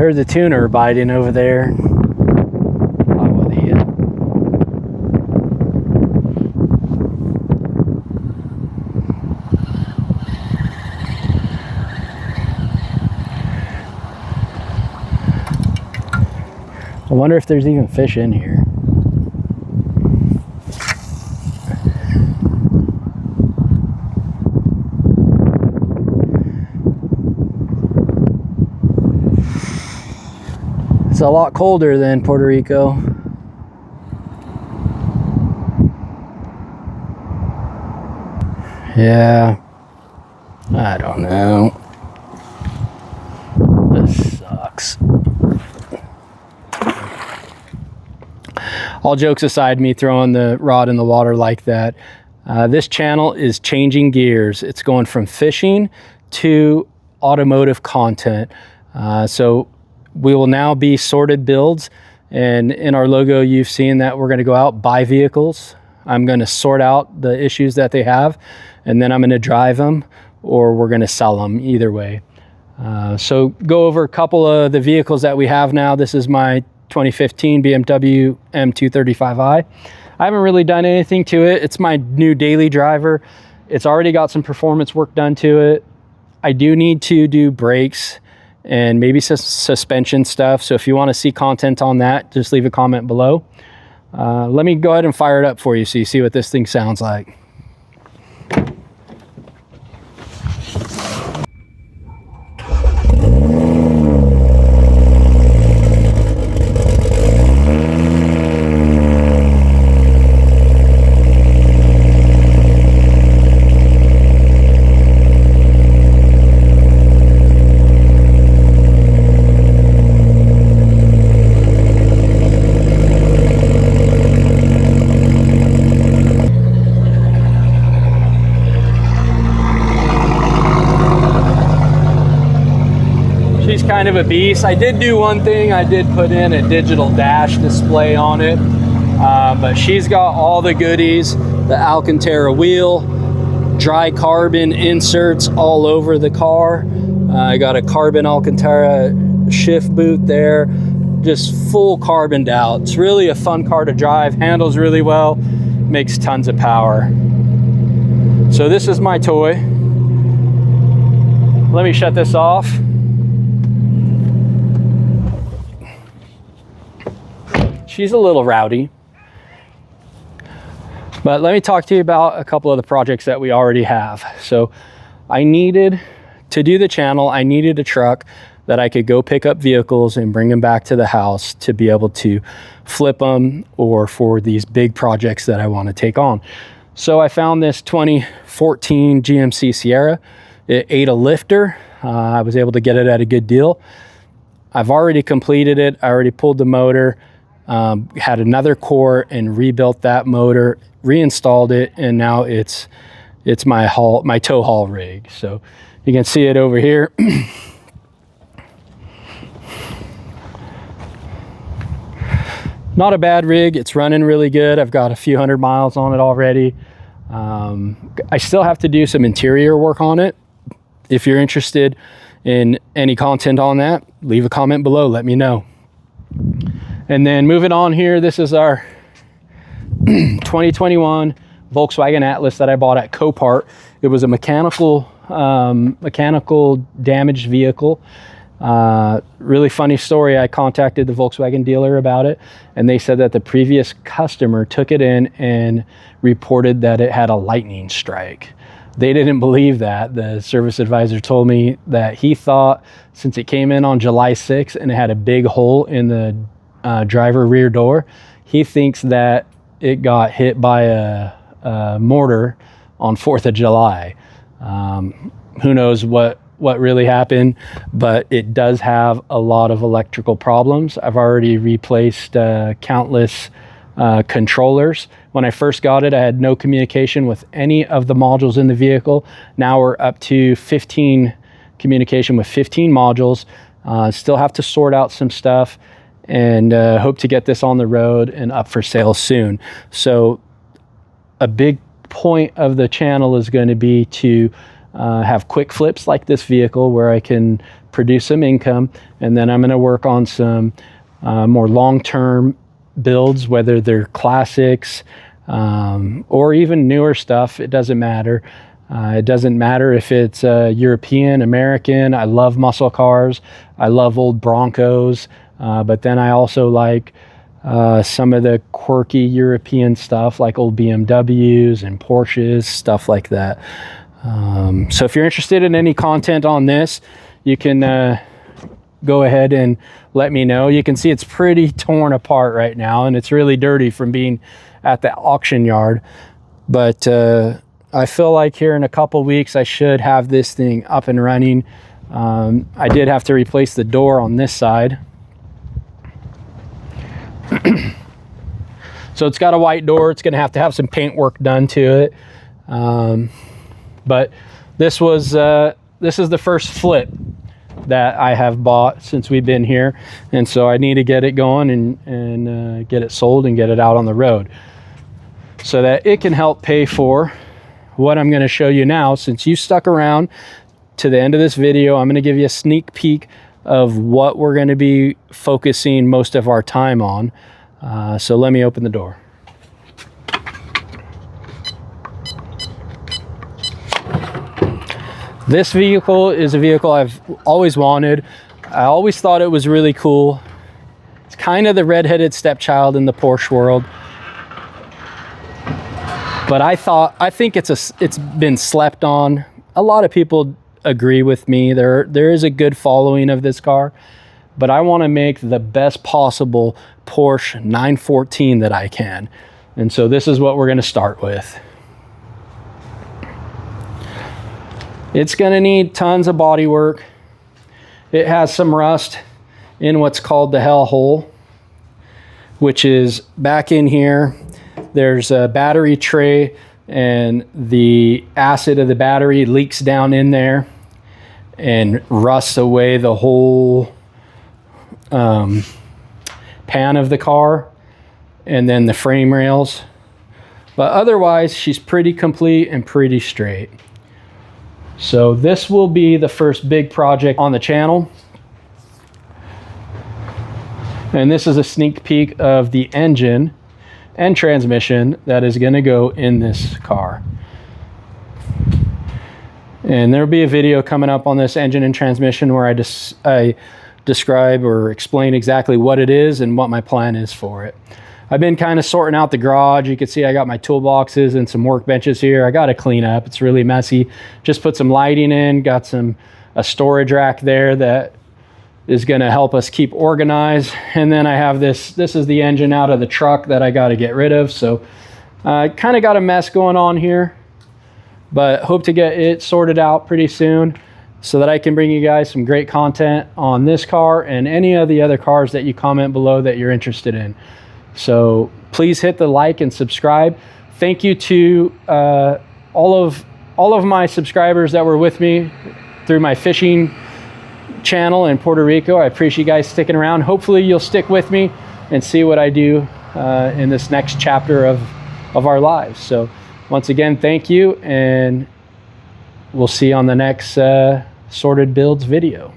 heard the tuner biting over there. Agua Día. I wonder if there's even fish in here. It's a lot colder than Puerto Rico. Yeah, I don't know. This sucks. All jokes aside, me throwing the rod in the water like that, this channel is changing gears. It's going from fishing to automotive content. So we will now be sorted builds, and in our logo you've seen that we're going to go out, buy vehicles. I'm going to sort out the issues that they have, and then I'm going to drive them, or we're going to sell them, either way. So go over a couple of the vehicles that we have now. This is my 2015 BMW M235i. I haven't really done anything to it. It's my new daily driver. It's already got some performance work done to it. I do need to do brakes and maybe some suspension stuff. So if you want to see content on that, just leave a comment below. Let me go ahead and fire it up for you so you see what this thing sounds like. She's kind of a beast. I did do one thing. I did put in a digital dash display on it, but she's got all the goodies. The Alcantara wheel, dry carbon inserts all over the car. I got a carbon Alcantara shift boot there, just full carboned out. It's really a fun car to drive, handles really well, makes tons of power. So this is my toy. Let me shut this off. She's a little rowdy, but let me talk to you about a couple of the projects that we already have. So I needed to do the channel. I needed a truck that I could go pick up vehicles and bring them back to the house to be able to flip them, or for these big projects that I want to take on. So I found this 2014 GMC Sierra. It ate a lifter. I was able to get it at a good deal. I've already completed it. I already pulled the motor. Had another core and rebuilt that motor, reinstalled it, and now it's my tow haul rig. So you can see it over here. Not a bad rig. It's running really good. I've got a few hundred miles on it already. I still have to do some interior work on it. If you're interested in any content on that, leave a comment below, let me know. And then moving on here, this is our 2021 Volkswagen Atlas that I bought at Copart. It was a mechanical damaged vehicle. Really funny story. I contacted the Volkswagen dealer about it, and they said that the previous customer took it in and reported that it had a lightning strike. They didn't believe that. The service advisor told me that he thought, since it came in on July 6th and it had a big hole in the driver rear door, he thinks that it got hit by a mortar on 4th of July. Who knows what really happened, but it does have a lot of electrical problems. I've already replaced countless controllers. When I first got it, I had no communication with any of the modules in the vehicle. Now we're up to communication with 15 modules. Still have to sort out some stuff, and hope to get this on the road and up for sale soon. So a big point of the channel is going to be to have quick flips like this vehicle where I can produce some income, and then I'm going to work on some more long-term builds, whether they're classics or even newer stuff. It doesn't matter. It doesn't matter if it's European, American. I love muscle cars. I love old Broncos, but then I also like some of the quirky European stuff like old BMWs and Porsches, stuff like that. So if you're interested in any content on this, you can go ahead and let me know. You can see it's pretty torn apart right now, and it's really dirty from being at the auction yard. But I feel like here in a couple weeks, I should have this thing up and running. I did have to replace the door on this side. So it's got a white door. It's going to have some paint work done to it. But this is the first flip that I have bought since we've been here, and so I need to get it going and get it sold and get it out on the road so that it can help pay for what I'm going to show you now. Since you stuck around to the end of this video, I'm going to give you a sneak peek of what we're going to be focusing most of our time on. So let me open the door. This vehicle is a vehicle I've always wanted. I always thought it was really cool. It's kind of the redheaded stepchild in the Porsche world. But I think it's been slept on. A lot of people agree with me. There is a good following of this car, but I want to make the best possible Porsche 914 that I can. And so this is what we're going to start with. It's going to need tons of body work. It has some rust in what's called the hell hole, which is back in here. There's a battery tray, and the acid of the battery leaks down in there and rusts away the whole pan of the car and then the frame rails. But otherwise, she's pretty complete and pretty straight. So this will be the first big project on the channel. And this is a sneak peek of the engine and transmission that is going to go in this car. And there'll be a video coming up on this engine and transmission where I describe or explain exactly what it is and what my plan is for it. I've been kind of sorting out the garage. You can see I got my toolboxes and some workbenches here. I got to clean up. It's really messy. Just put some lighting in, got a storage rack there that is going to help us keep organized. And then I have this is the engine out of the truck that I got to get rid of. So I kind of got a mess going on here, but hope to get it sorted out pretty soon so that I can bring you guys some great content on this car and any of the other cars that you comment below that you're interested in. So please hit the like and subscribe. Thank you to all of my subscribers that were with me through my fishing channel in Puerto Rico. I appreciate you guys sticking around. Hopefully you'll stick with me and see what I do in this next chapter of our lives. So once again, thank you, and we'll see you on the next Sorted Builds video.